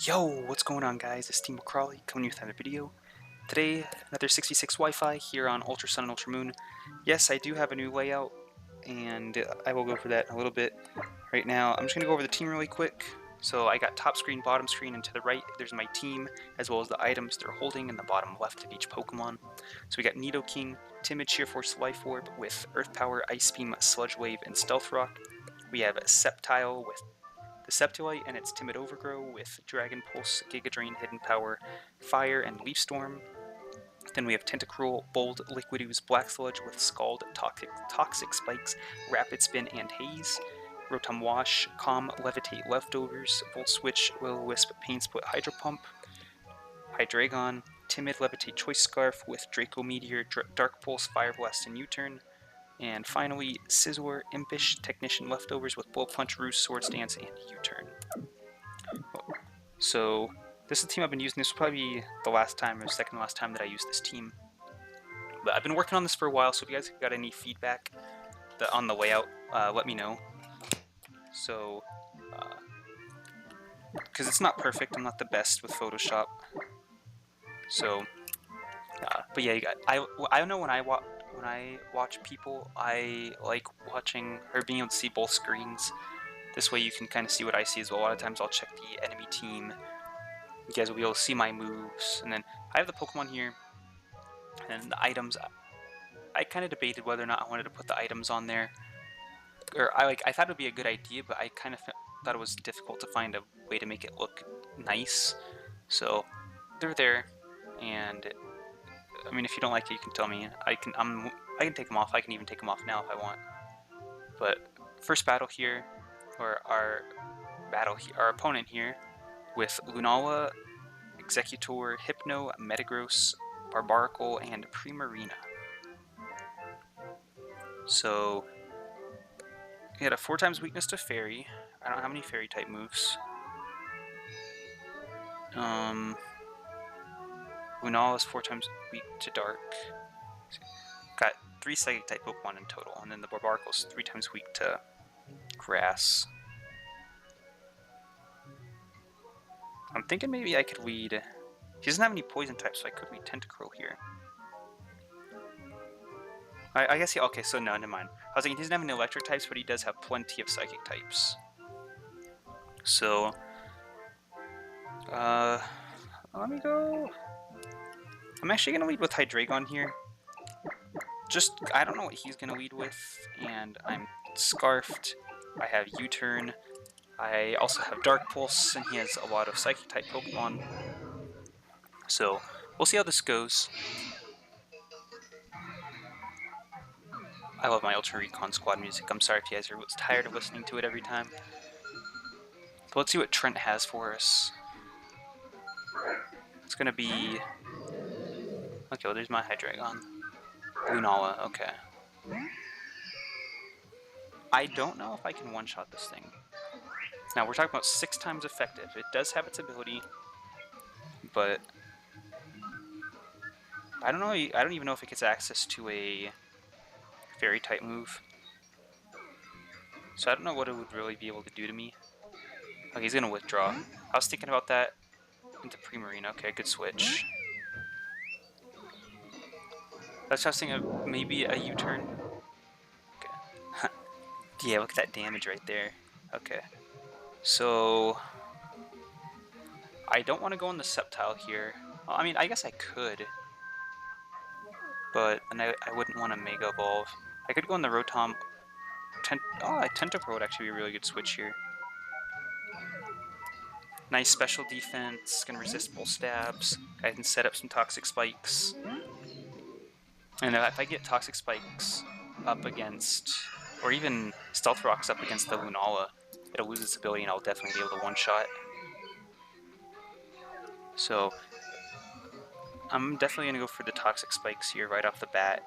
Yo, what's going on guys? It's Team Crawley coming with another video. Today, another 66 Wi-Fi here on Ultra Sun and Ultra Moon. Yes, I do have a new layout, and I will go for that in a little bit. Right now, I'm just going to go over the team really quick. So I got top screen, bottom screen, and to the right, there's my team, as well as the items they're holding in the bottom left of each Pokemon. So we got Nidoking, Timid, Sheer Force, Life Orb with Earth Power, Ice Beam, Sludge Wave, and Stealth Rock. We have Sceptile with the Sceptilite and its Timid Overgrow with Dragon Pulse, Giga Drain, Hidden Power, Fire, and Leaf Storm. Then we have Tentacruel, Bold, Liquid Ooze, Black Sludge with Scald, Toxic Spikes, Rapid Spin, and Haze. Rotom Wash, Calm, Levitate, Leftovers, Volt Switch, Will-O-Wisp, Pain Split, Hydro Pump. Hydreigon, Timid, Levitate, Choice Scarf with Draco Meteor, Dark Pulse, Fire Blast, and U-Turn. And finally, Scizor, Impish, Technician Leftovers with Blow Punch, Roost, Swords Dance, and U-Turn. So, this is the team I've been using. This will probably be the last time, or second last time that I use this team. But I've been working on this for a while, so if you guys got any feedback on the layout, let me know. So, because it's not perfect, I'm not the best with Photoshop. So, but yeah, I know when I watch people, I like watching or being able to see both screens. This way you can kind of see what I see as well. A lot of times I'll check the enemy team. You guys will be able to see my moves. And then I have the Pokemon here. And the items, I kind of debated whether or not I wanted to put the items on there. Or I thought it would be a good idea, but I kind of thought it was difficult to find a way to make it look nice. So they're there. And I mean, if you don't like it, you can tell me. I can take them off. I can even take them off now if I want. But first battle here, or our opponent here, with Lunala, Executor, Hypno, Metagross, Barbaracle, and Primarina. So he had a 4 times weakness to Fairy. I don't know how many Fairy type moves. Lunala is 4 times weak to Dark. Got 3 Psychic type Pokemon in total, and then the Barbaracle is 3 times weak to Grass. I'm thinking maybe I could lead. He doesn't have any poison types, so I could lead Tentacruel here. I guess okay, so no, never mind. I was thinking he doesn't have any electric types, but he does have plenty of psychic types. So, let me go. I'm actually gonna lead with Hydreigon here. I don't know what he's gonna lead with, and I'm Scarfed. I have U-Turn. I also have Dark Pulse, and he has a lot of psychic type Pokemon. So, we'll see how this goes. I love my Ultra Recon Squad music. I'm sorry if you guys are tired of listening to it every time. But let's see what Trent has for us. It's gonna be... Okay, well there's my Hydreigon. Lunala, okay. I don't know if I can one-shot this thing. Now, we're talking about 6 times effective. It does have its ability, but... I don't know. I don't even know if it gets access to a Fairy type move. So I don't know what it would really be able to do to me. Okay, he's gonna withdraw. I was thinking about that into Primarina. Okay, good switch. That's what I was thinking, maybe a U-turn. Okay. Yeah, look at that damage right there. Okay. So... I don't want to go on the Sceptile here. Well, I mean, I guess I could. But then I wouldn't want to Mega Evolve. I could go on the Rotom. Tentacruel would actually be a really good switch here. Nice special defense, gonna resist bull stabs. I can set up some Toxic Spikes. And if I get Toxic Spikes up against, or even Stealth Rocks up against the Lunala, it'll lose its ability and I'll definitely be able to one-shot. So, I'm definitely gonna go for the Toxic Spikes here right off the bat.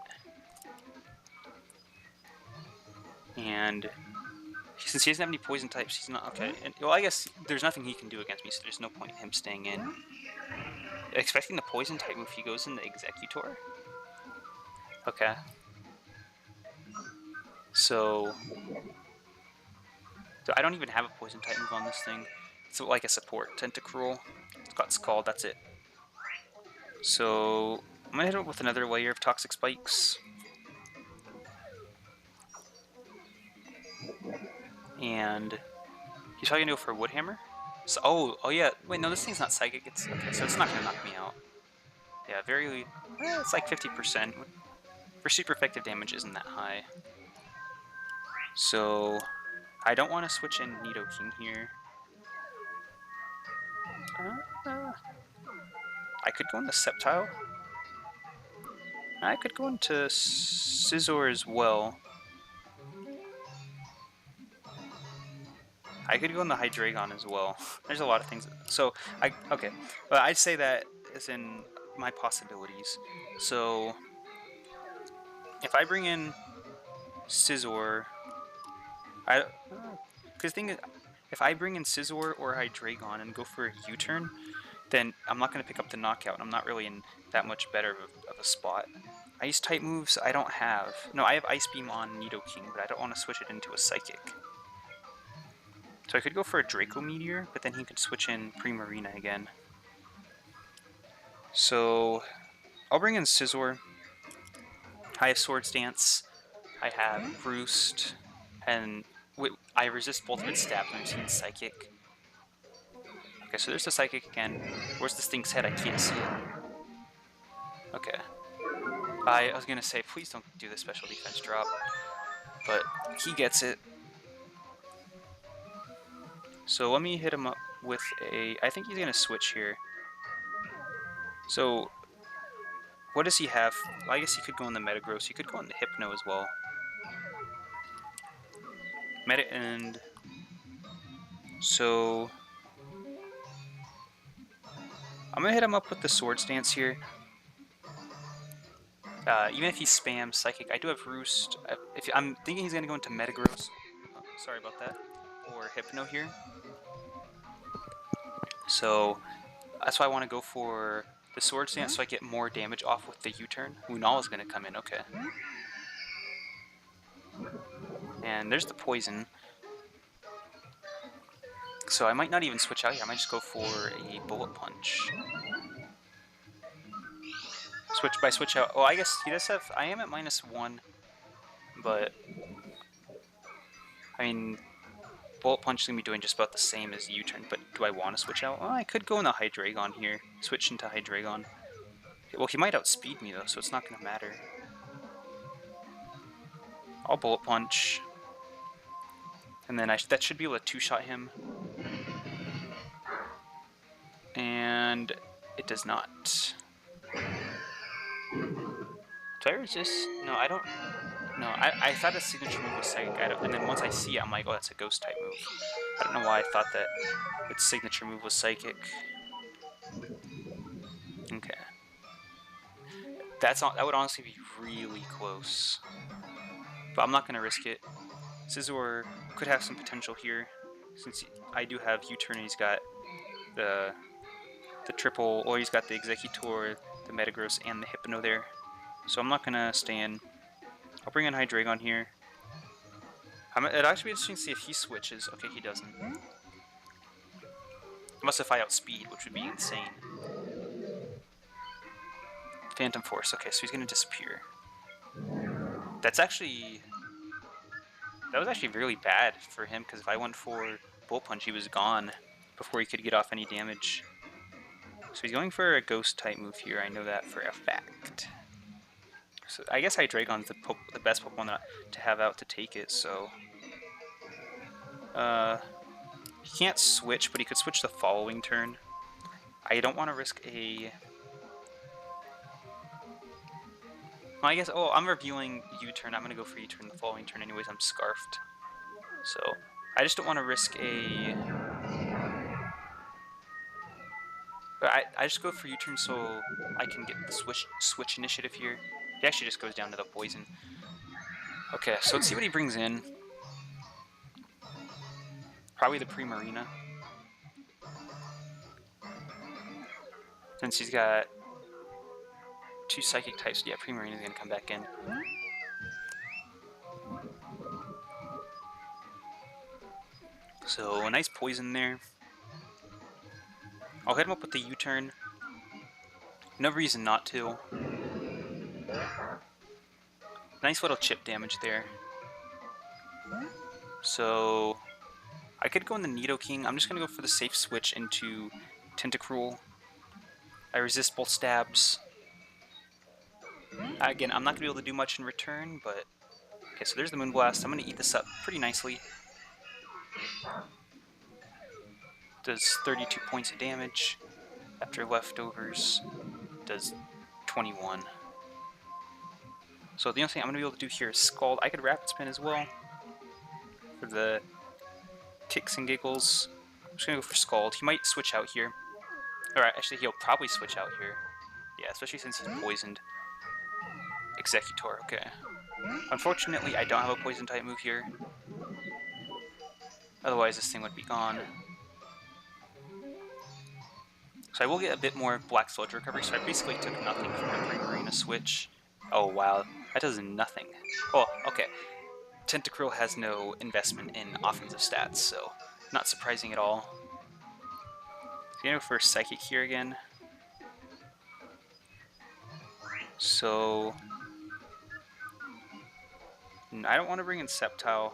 And since he doesn't have any poison types, he's not okay. And, well, I guess there's nothing he can do against me, so there's no point in him staying in. Expecting the poison type move, he goes in the Executor. Okay. So I don't even have a poison type move on this thing. It's like a support. Tentacruel. Got Scald, that's it. So I'm gonna hit it with another layer of Toxic Spikes. And he's probably gonna go for a Wood Hammer. So, oh yeah. Wait, no, this thing's not psychic. It's okay, so it's not gonna knock me out. Yeah, it's like 50%. For super effective damage isn't that high. So I don't want to switch in Nidoking here. I could go into Sceptile. I could go into Scizor as well. I could go into Hydreigon as well. There's a lot of things. So okay, but I'd say that is in my possibilities. So if I bring in Scizor, because the thing is, if I bring in Scizor or Hydreigon and go for a U-turn, then I'm not going to pick up the knockout, and I'm not really in that much better of a spot. Ice type moves I don't have. No, I have Ice Beam on Nidoking, but I don't want to switch it into a Psychic. So I could go for a Draco Meteor, but then he could switch in Primarina again. So I'll bring in Scizor. I have Swords Dance. I have Roost, and I resist both of its stabs when I'm seeing Psychic. Okay, so there's the Psychic again. Where's this thing's head? I can't see it. Okay. I was gonna say, please don't do the special defense drop, but he gets it. So let me hit him up with a... I think he's gonna switch here. So what does he have? Well, I guess he could go in the Metagross. He could go in the Hypno as well. And so I'm gonna hit him up with the Swords Dance here. Even if he spams Psychic, I do have Roost. I'm thinking he's gonna go into Metagross. Oh, sorry about that. Or Hypno here. So that's why I want to go for the Swords Dance so I get more damage off with the U-turn. Lunala's gonna come in, okay. And there's the Poison. So I might not even switch out here. I might just go for a Bullet Punch. Switch out. Oh, I guess he does have... I am at -1, but I mean, Bullet Punch is going to be doing just about the same as U-turn, but do I want to switch out? Well, I could go into Hydreigon here. Switch into Hydreigon. Well, he might outspeed me, though, so it's not going to matter. I'll Bullet Punch. And then that should be able to two-shot him. And it does not. Do I resist? No, I don't... No, I thought a signature move was Psychic, and then once I see it, I'm like, oh, that's a Ghost type move. I don't know why I thought that its signature move was Psychic. Okay. That would honestly be really close. But I'm not going to risk it. Scizor could have some potential here, since I do have U-turn and he's got the triple, or he's got the Executor, the Metagross, and the Hypno there. So I'm not going to stay in. I'll bring in Hydreigon here. It'd actually be interesting to see if he switches. Okay, he doesn't. Unless if I outspeed, which would be insane. Phantom Force. Okay, so he's going to disappear. That was actually really bad for him, because if I went for Bullet Punch, he was gone before he could get off any damage. So he's going for a Ghost type move here. I know that for a fact. So I guess Hydreigon's the best Pokemon to have out to take it, so... he can't switch, but he could switch the following turn. I don't want to risk a... Well, I guess... Oh, I'm reviewing U-turn. I'm going to go for U-turn the following turn anyways. I'm Scarfed. So, I just don't want to risk a... But I just go for U-turn so I can get the switch initiative here. He actually just goes down to the Poison. Okay, so let's see what he brings in. Probably the Primarina. Since he's got 2 Psychic types, yeah, Primarina's gonna come back in. So, a nice Poison there. I'll hit him up with the U-turn. No reason not to. Nice little chip damage there. So I could go in the Nidoking. I'm just going to go for the safe switch into Tentacruel. I resist both stabs. Again, I'm not going to be able to do much in return, but... Okay, so there's the Moonblast. I'm going to eat this up pretty nicely. Does 32 points of damage. After leftovers, does 21. So the only thing I'm going to be able to do here is Scald. I could Rapid Spin as well for the kicks and giggles. I'm just going to go for Scald. He might switch out here. Alright, actually he'll probably switch out here. Yeah, especially since he's poisoned. Executor, okay. Unfortunately, I don't have a poison type move here. Otherwise, this thing would be gone. So I will get a bit more Black Sludge recovery, so I basically took nothing from the Primarina switch. Oh wow, that does nothing. Oh, okay. Tentacruel has no investment in offensive stats, so not surprising at all. So you know, for Psychic here again. So I don't want to bring in Sceptile.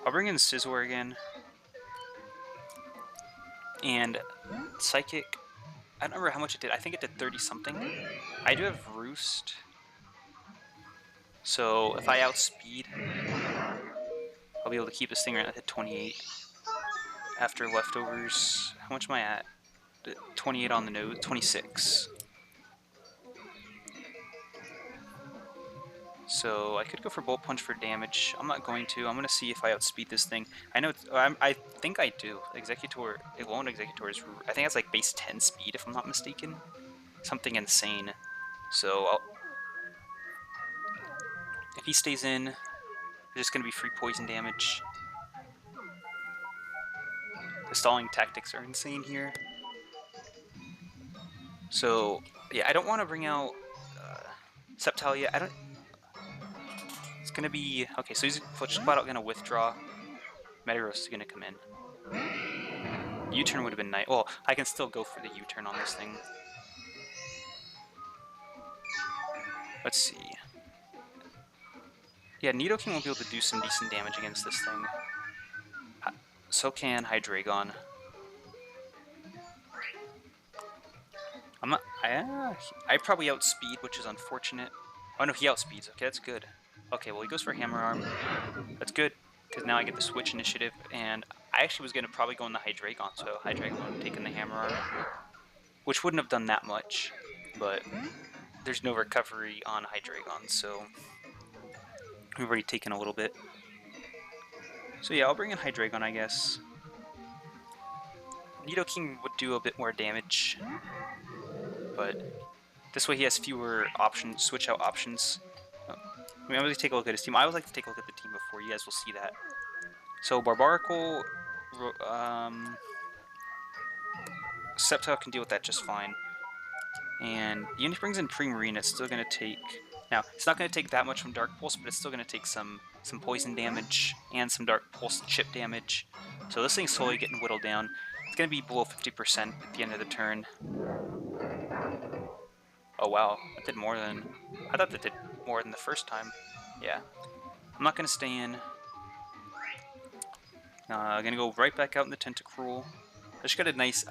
I'll bring in Scizor again. And Psychic, I don't remember how much it did. I think it did 30 something. I do have Roost. So if I outspeed, I'll be able to keep this thing right at 28. After leftovers, how much am I at? 28 on the nose, 26. So I could go for Bolt Punch for damage. I'm not going to. I'm going to see if I outspeed this thing. I know. I think I do. Executor, Lone Executor is. I think it's like base 10 speed, if I'm not mistaken. Something insane. So if he stays in, there's just going to be free poison damage. The stalling tactics are insane here. So yeah, I don't want to bring out Sceptile yet. I don't. It's gonna be okay. So he's flat out gonna withdraw. Metagross is gonna come in. U-turn would have been nice. Well, I can still go for the U-turn on this thing. Let's see. Yeah, Nidoking will be able to do some decent damage against this thing. So can Hydreigon. I'm not. I probably outspeed, which is unfortunate. Oh no, he outspeeds. Okay, that's good. Okay, well he goes for Hammer Arm. That's good, because now I get the switch initiative, and I actually was going to probably go in the Hydreigon, so Hydreigon would have taken the Hammer Arm, which wouldn't have done that much, but there's no recovery on Hydreigon, so we've already taken a little bit. So yeah, I'll bring in Hydreigon, I guess. Nidoking would do a bit more damage, but this way he has fewer options, switch out options. I mean, I'm going to take a look at his team. I always like to take a look at the team before. You guys will see that. So Barbaracle, Sceptile can deal with that just fine. And even if he brings in Primarina, it's still going to take... Now, it's not going to take that much from Dark Pulse, but it's still going to take some poison damage and some Dark Pulse chip damage. So this thing's slowly getting whittled down. It's going to be below 50% at the end of the turn. Oh wow, that did more than... I thought that did more than the first time. Yeah. I'm not going to stay in. I'm going to go right back out in the Tentacruel. I just got a nice...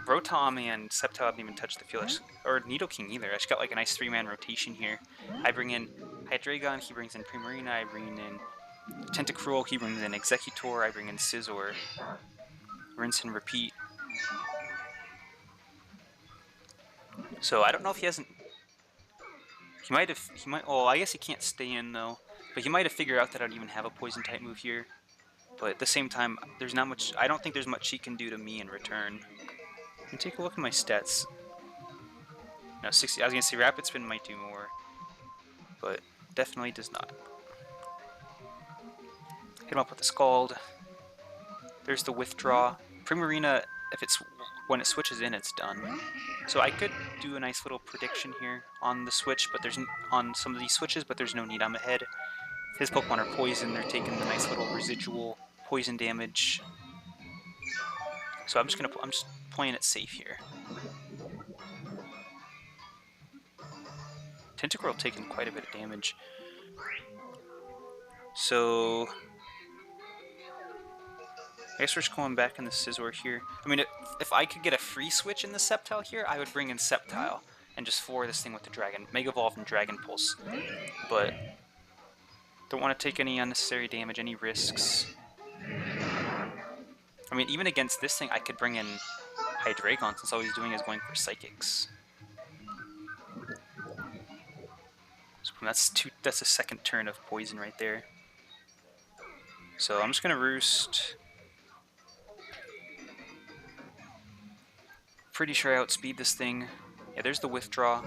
Rotom and Sceptile haven't even touched the field. Or Nidoking either. I just got like a nice 3-man rotation here. I bring in Hydreigon, he brings in Primarina, I bring in Tentacruel, he brings in Executor, I bring in Scizor. Rinse and repeat. So I don't know if he hasn't... He might, oh, I guess he can't stay in though. But he might have figured out that I don't even have a poison type move here. But at the same time, there's not much, I don't think there's much he can do to me in return. Let me take a look at my stats. No, 60, I was gonna say Rapid Spin might do more. But definitely does not. Hit him up with the Scald. There's the Withdraw. Primarina, if it's, when it switches in, it's done. So I could do a nice little prediction here on the switch, but there's on some of these switches, but there's no need. I'm ahead. His Pokemon are poison. They're taking the nice little residual poison damage. So I'm just playing it safe here. Tentacruel taking quite a bit of damage. So I guess we're just going back in the Scizor here. I mean, if I could get a free switch in the Sceptile here, I would bring in Sceptile and just floor this thing with the Dragon, Mega Evolve and Dragon Pulse. But don't want to take any unnecessary damage, any risks. I mean, even against this thing, I could bring in Hydreigon since all he's doing is going for Psychics. So that's a second turn of poison right there. So I'm just gonna Roost. Pretty sure I outspeed this thing. Yeah, there's the withdraw.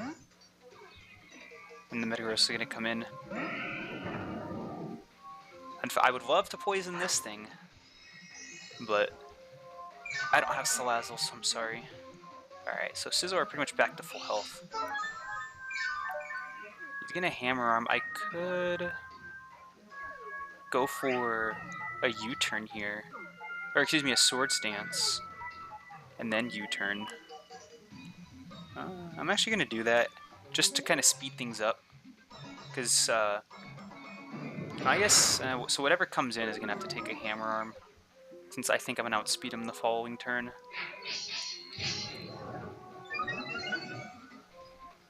And the Metagross is gonna come in. And I would love to poison this thing, but I don't have Salazzle, so I'm sorry. Alright, so Scizor are pretty much back to full health. He's gonna Hammer Arm. I could go for a U-turn here. Or excuse me, a Swords Dance. And then U-turn. I'm actually gonna do that just to kind of speed things up. Because, I guess, so whatever comes in is gonna have to take a Hammer Arm. Since I think I'm gonna outspeed him the following turn.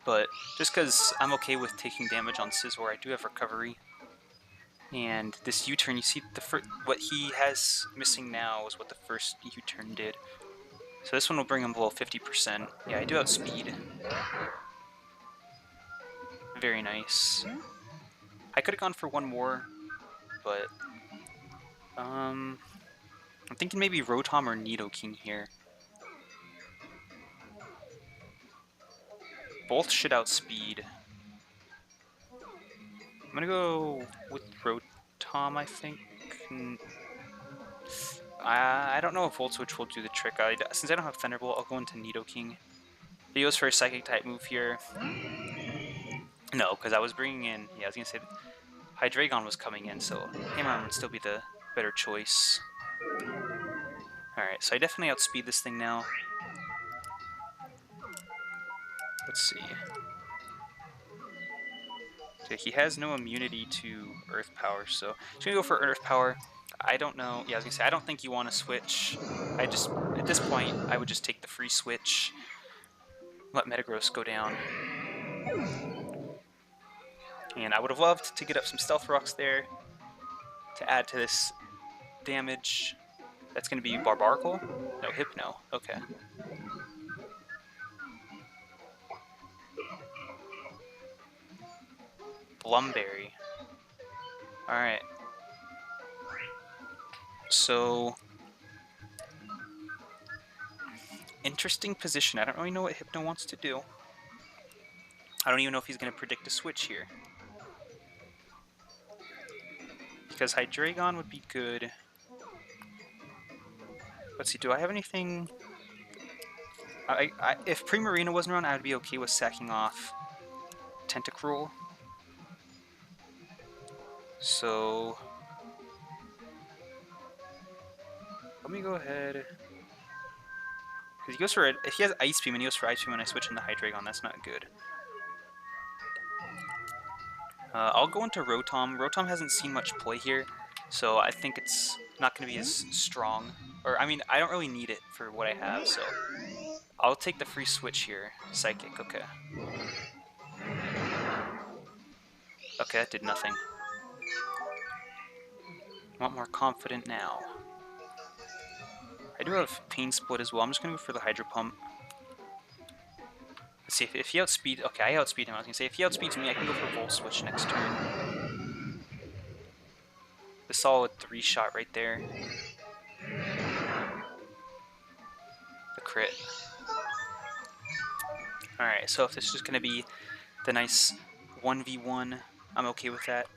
But just because I'm okay with taking damage on Scizor, I do have Recovery. And this U-turn, you see, what he has missing now is what the first U-turn did. So this one will bring him below 50%. Yeah, I do outspeed. Very nice. I could have gone for one more, but I'm thinking maybe Rotom or Nidoking here. Both should outspeed. I'm gonna go with Rotom, I think. I don't know if Volt Switch will do the trick. Since I don't have Thunderbolt, I'll go into Nidoking. He goes for a Psychic type move here. No, because I was bringing in... Yeah, I was gonna say Hydreigon was coming in, so Hammer Arm would still be the better choice. Alright, so I definitely outspeed this thing now. Let's see. Okay, he has no immunity to Earth Power, so he's gonna go for Earth Power. I don't know. Yeah, I was gonna say, I don't think you want to switch. At this point, I would just take the free switch. Let Metagross go down. And I would have loved to get up some Stealth Rocks there to add to this damage. That's going to be Barbaracle? No, Hypno. Okay. Blumberry. Alright. So... interesting position. I don't really know what Hypno wants to do. I don't even know if he's going to predict a switch here. Because Hydreigon would be good. Let's see, do I have anything... if Primarina wasn't around, I would be okay with sacking off Tentacruel. So... let me go ahead... because he goes for... if he has Ice Beam and he goes for Ice Beam when I switch into Hydreigon, that's not good. I'll go into Rotom. Rotom hasn't seen much play here, so I think it's not going to be as strong. Or, I mean, I don't really need it for what I have, so... I'll take the free switch here. Psychic, okay. Okay, that did nothing. I want more confident now. I do have Pain Split as well. I'm just going to go for the Hydro Pump. Let's see, if he outspeeds... okay, I outspeed him. I was going to say, if he outspeeds me, I can go for Volt Switch next turn. The solid 3-shot right there. The crit. Alright, so if this is just going to be the nice 1v1, I'm okay with that.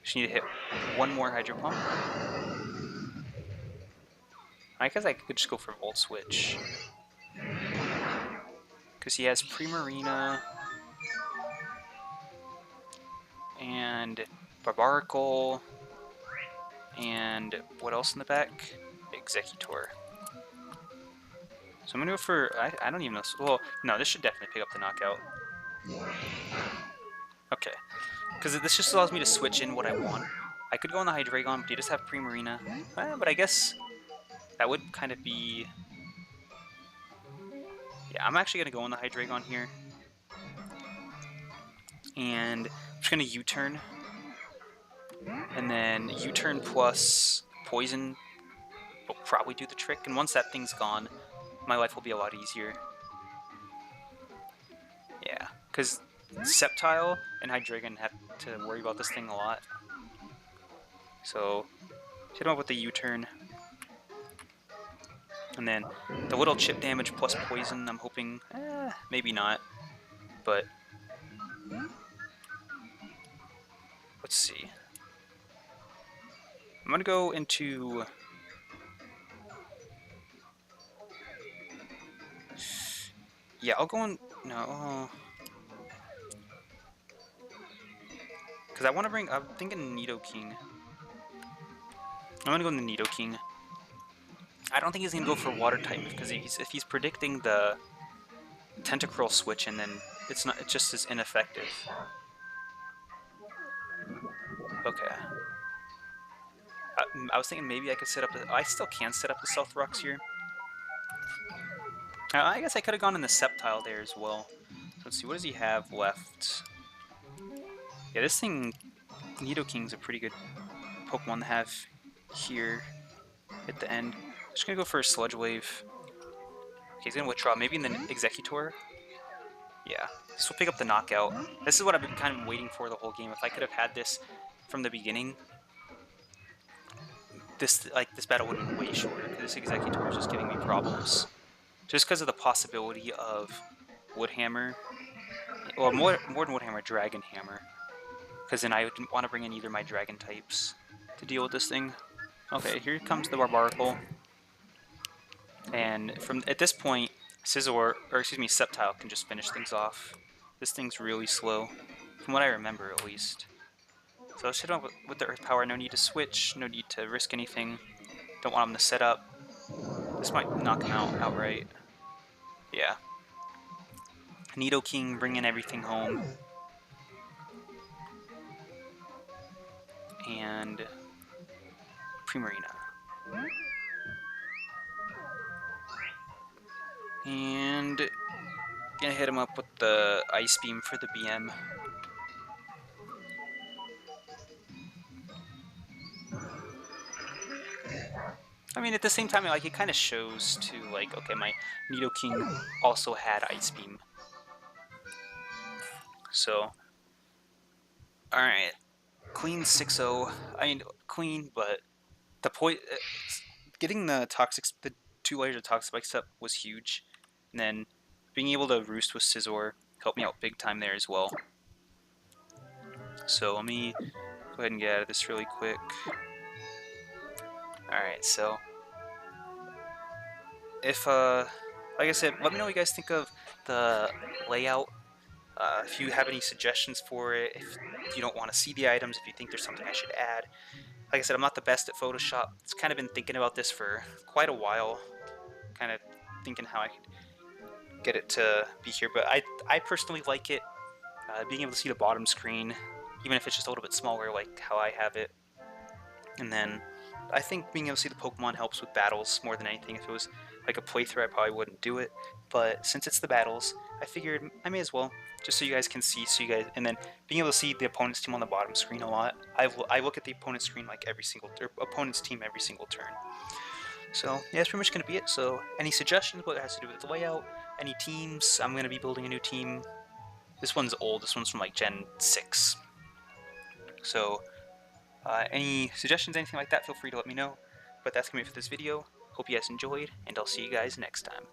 Just need to hit one more Hydro Pump. I guess I could just go for Volt Switch. Because he has Primarina and Barbaracle And what else in the back? Executor. So I'm gonna go for, I don't even know, well, no, this should definitely pick up the knockout. Okay, because this just allows me to switch in what I want. I could go on the Hydreigon, but you just have Primarina. But I guess that would kind of be... Yeah, I'm actually gonna go on the Hydreigon here. And I'm just gonna U-turn. And then U-turn plus Poison will probably do the trick. And once that thing's gone, my life will be a lot easier. Yeah, because Sceptile and Hydreigon have to worry about this thing a lot. So, hit him up with the U-turn. And then the little chip damage plus poison, I'm hoping, maybe not. But, let's see. I'm going to go into... Yeah, I'll go on... No. Because I want to bring... I'm thinking Nidoking. I'm going to go in the Nidoking. I don't think he's going to go for Water type, because if he's predicting the Tentacruel switch, and then it's just as ineffective. Okay. I was thinking maybe I could set up... I still can set up the Stealth Rocks here. I guess I could have gone in the Sceptile there as well. Let's see, what does he have left? Yeah, this thing, Nidoking's a pretty good Pokemon to have here at the end. I'm just gonna go for a Sludge Wave. Okay, he's gonna withdraw, maybe in the Executor? Yeah, this will pick up the knockout. This is what I've been kind of waiting for the whole game. If I could have had this from the beginning, this battle would have been way shorter, because this Executor is just giving me problems. Just because of the possibility of Woodhammer, or more than Woodhammer, Dragon Hammer. Because then I didn't want to bring in either my Dragon types to deal with this thing. Okay, here comes the Barbaracle. And at this point, Sceptile can just finish things off. This thing's really slow, from what I remember at least. So let's hit him up with the Earth Power. No need to switch, no need to risk anything. Don't want him to set up. This might knock him out outright. Yeah. Nidoking bringing everything home. And Primarina. And gonna hit him up with the Ice Beam for the BM. I mean, at the same time, like, it kind of shows too, like, okay, my Nidoking also had Ice Beam. So, alright. Clean 6-0. I mean, clean, but the getting the 2 layers of Toxic Spikes up was huge. And then being able to roost with Scizor helped me out big time there as well. So let me go ahead and get out of this really quick. Alright, so if, like I said, let me know what you guys think of the layout. If you have any suggestions for it, if you don't want to see the items, if you think there's something I should add. Like I said, I'm not the best at Photoshop. It's kind of been thinking about this for quite a while. Kind of thinking how I could get it to be here. But I personally like it. Being able to see the bottom screen, even if it's just a little bit smaller like how I have it. And then I think being able to see the Pokemon helps with battles more than anything. If it was like a playthrough, I probably wouldn't do it. But since it's the battles, I figured I may as well, just so you guys can see, and then being able to see the opponent's team on the bottom screen a lot. I look at the opponent's screen like opponent's team every single turn. So yeah, that's pretty much going to be it. So any suggestions, what it has to do with the layout, any teams, I'm going to be building a new team. This one's old, this one's from like Gen 6. So any suggestions, anything like that, feel free to let me know. But that's going to be it for this video. Hope you guys enjoyed, and I'll see you guys next time.